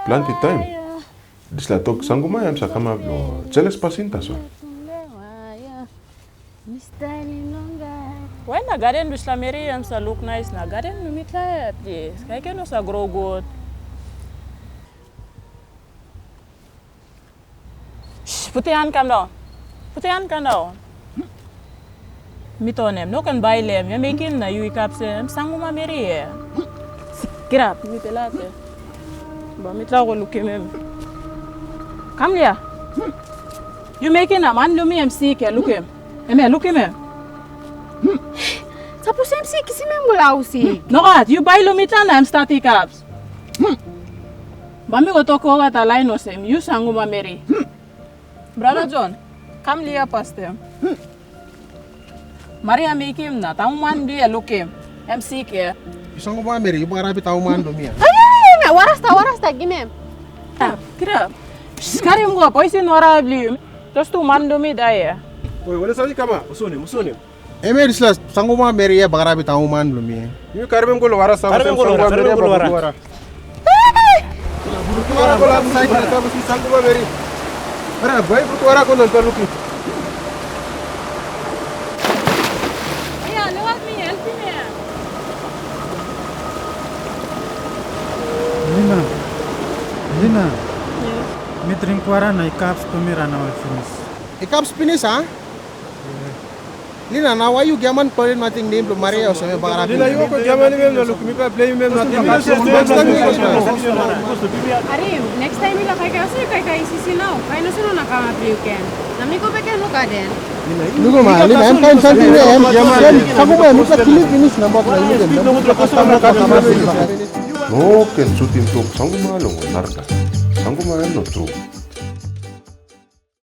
plenty time. Dis la tok sanguma yam sakama lo jealous pasinta so. Why na garden bis la meri yam sa look nice na garden mi mitla yes. Kaya keno sa grow good. Shh, put your hand come down. Put your hand come down. Mitonem, no can buy lem. You making na you kapse. Sanguma meri ya. Get up, mi pelate. Ba mitla ko look him. Come here. You making a man do me am sick. Look him. Look him. Tapos MC, kasi may mula usik. No, you buy lumita na I'm static caps. Bami ko toko ka talay no sem. You sanguma meri. Brother John, come here past them. Maria make him na. Tauman dia look him. MC ke. Isang ko ba Mary, yung rapi tao man do miya. Ay, waras ta, gimem. Kira. Skari mo ko poisin wara bli. Just to man do mi dai. Oi, wala sabi kama. Usuni. Mary sila sang ko ba Mary ya rapi tao man do miya. Yung karbem ko wara sa. Karbem ko wara. Wara ko la sai ka tapos sang ko ba Mary. Ara, boy, ko wara ko nang taluki. Ayan, lewat mi help me. Lina. Me drink wara na ikaps tumira na wal finish. Ikaps pinis ha? Lina, na why you gaman pare mating name lo Maria o sa may rapi. Lina, yung ko gaman mem na look mi pa play mem na. Arim, next time ila kay sisi now. Kaya na sino nakama-play ken. Nami ko peke no ka den. Lugo ma, Lina, em kain santi ne em gaman. Sabu ko em ka kili finish na ba ko na yun. No ken sutin tok sanguma lo narka. Sanguma no tro.